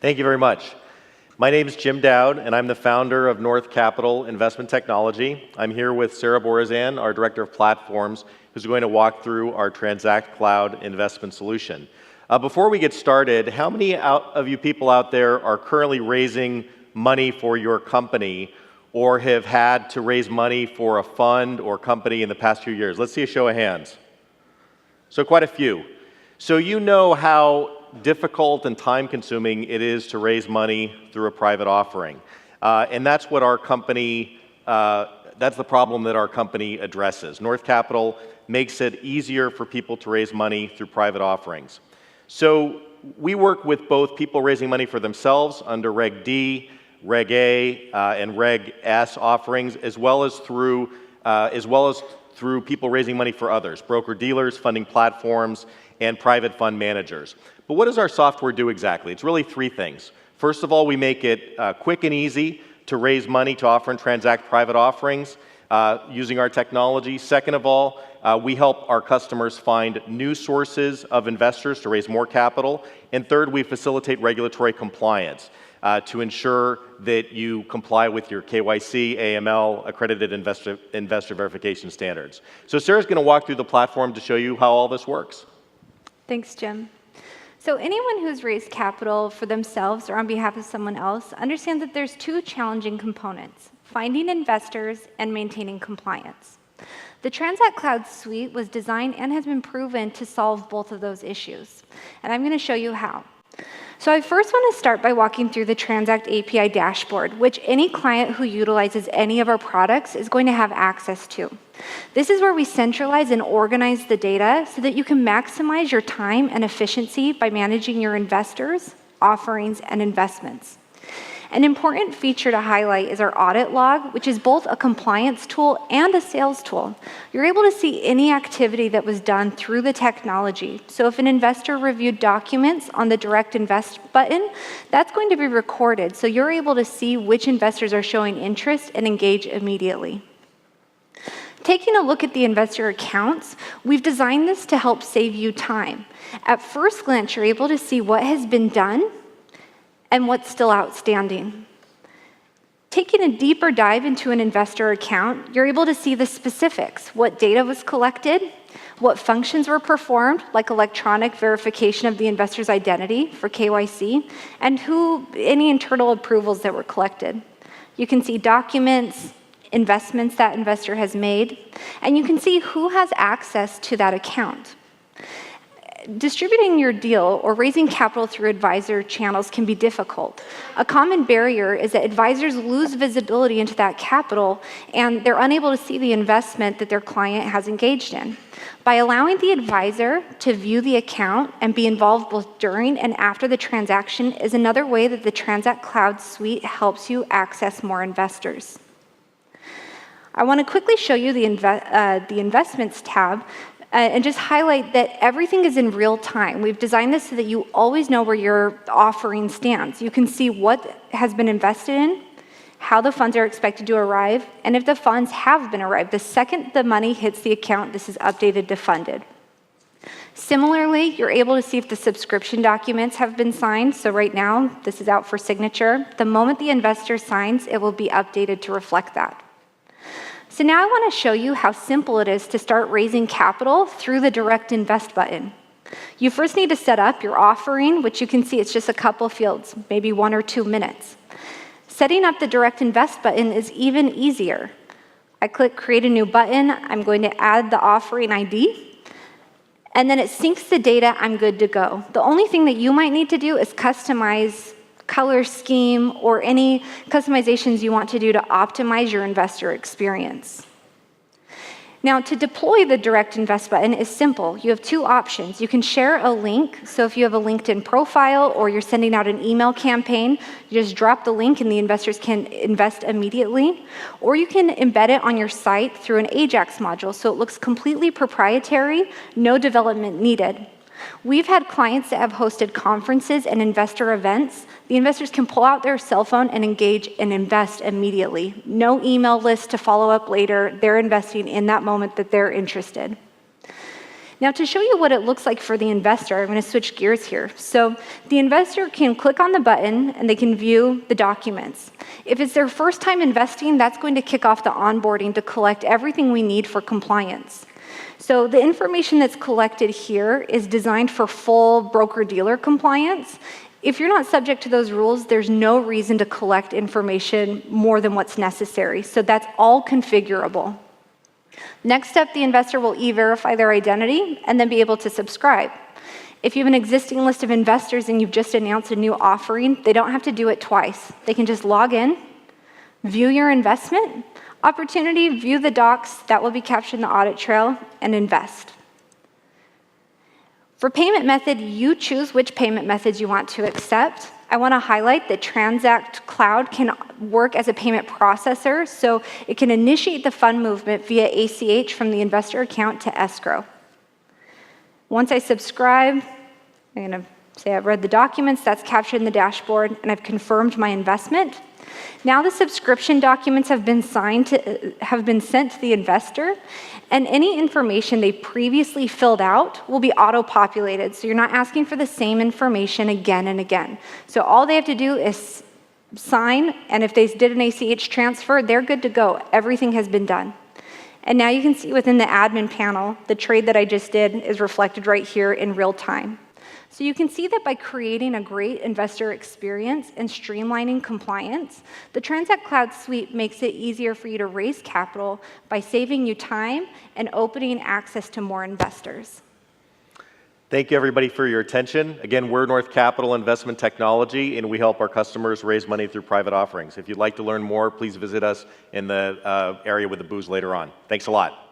Thank you very much. My name is Jim Dowd, and I'm the founder of North Capital Investment Technology. I'm here with Sarah Borazan, our Director of Platforms, who's going to walk through our Transact Cloud investment solution. Before we get started, how many of you people out there are currently raising money for your company or have had to raise money for a fund or company in the past few years? Let's see a show of hands. So quite a few. So you know how difficult and time-consuming it is to raise money through a private offering. And that's what our company, that's the problem that our company addresses. North Capital makes it easier for people to raise money through private offerings. So we work with both people raising money for themselves under Reg D, Reg A, and Reg S offerings, as well as through people raising money for others, broker-dealers, funding platforms, and private fund managers. But what does our software do exactly? It's really three things. First of all, we make it quick and easy to raise money to offer and transact private offerings using our technology. Second of all, we help our customers find new sources of investors to raise more capital. And third, we facilitate regulatory compliance to ensure that you comply with your KYC, AML, accredited investor verification standards. So Sarah's going to walk through the platform to show you how all this works. Thanks, Jim. So anyone who's raised capital for themselves or on behalf of someone else understands that there's two challenging components: finding investors and maintaining compliance. The Transact Cloud Suite was designed and has been proven to solve both of those issues. And I'm going to show you how. So I first want to start by walking through the Transact Api Dashboard, which any client who utilizes any of our products is going to have access to. This is where we centralize and organize the data so that you can maximize your time and efficiency by managing your investors, offerings, and investments. An important feature to highlight is our audit log, which is both a compliance tool and a sales tool. You're able to see any activity that was done through the technology. So if an investor reviewed documents on the Direct Invest button, that's going to be recorded. So you're able to see which investors are showing interest and engage immediately. Taking a look at the investor accounts, we've designed this to help save you time. At first glance, you're able to see what has been done and what's still outstanding. Taking a deeper dive into an investor account, you're able to see the specifics: what data was collected, what functions were performed, like electronic verification of the investor's identity for KYC, and any internal approvals that were collected. You can see documents, investments that investor has made, and you can see who has access to that account. Distributing your deal or raising capital through advisor channels can be difficult. A common barrier is that advisors lose visibility into that capital and they're unable to see the investment that their client has engaged in. By allowing the advisor to view the account and be involved both during and after the transaction is another way that the Transact Cloud Suite helps you access more investors. I want to quickly show you the Investments tab and just highlight that everything is in real time. We've designed this so that you always know where your offering stands. You can see what has been invested in, how the funds are expected to arrive, and if the funds have been arrived. The second the money hits the account, this is updated to funded. Similarly, you're able to see if the subscription documents have been signed. So right now, this is out for signature. The moment the investor signs, it will be updated to reflect that. So now I want to show you how simple it is to start raising capital through the Direct Invest button. You first need to set up your offering, which you can see it's just a couple fields, maybe 1 or 2 minutes. Setting up the Direct Invest button is even easier. I click Create a New Button. I'm going to add the offering ID, and then it syncs the data. I'm good to go. The only thing that you might need to do is customize color scheme or any customizations you want to do to optimize your investor experience. Now, to deploy the Direct Invest button is simple. You have 2 options. You can share a link. So if you have a LinkedIn profile or you're sending out an email campaign, you just drop the link and the investors can invest immediately. Or you can embed it on your site through an Ajax module so it looks completely proprietary, no development needed. We've had clients that have hosted conferences and investor events. The investors can pull out their cell phone and engage and invest immediately. No email list to follow up later. They're investing in that moment that they're interested. Now, to show you what it looks like for the investor, I'm going to switch gears here. So the investor can click on the button, and they can view the documents. If it's their first time investing, that's going to kick off the onboarding to collect everything we need for compliance. So the information that's collected here is designed for full broker-dealer compliance. If you're not subject to those rules, there's no reason to collect information more than what's necessary. So that's all configurable. Next up, the investor will e-verify their identity and then be able to subscribe. If you have an existing list of investors and you've just announced a new offering, they don't have to do it twice. They can just log in, view your investment opportunity, view the docs that will be captured in the audit trail, and invest. For payment method, you choose which payment methods you want to accept. I want to highlight that Transact Cloud can work as a payment processor, so it can initiate the fund movement via ACH from the investor account to escrow. Once I subscribe, I'm going to say I've read the documents, that's captured in the dashboard, and I've confirmed my investment. Now the subscription documents have been sent to the investor, and any information they previously filled out will be auto-populated, so you're not asking for the same information again and again. So all they have to do is sign, and if they did an ACH transfer, they're good to go. Everything has been done. And now you can see within the admin panel, the trade that I just did is reflected right here in real time. So you can see that by creating a great investor experience and streamlining compliance, the Transact Cloud Suite makes it easier for you to raise capital by saving you time and opening access to more investors. Thank you, everybody, for your attention. Again, we're North Capital Investment Technology, and we help our customers raise money through private offerings. If you'd like to learn more, please visit us in the area with the booths later on. Thanks a lot.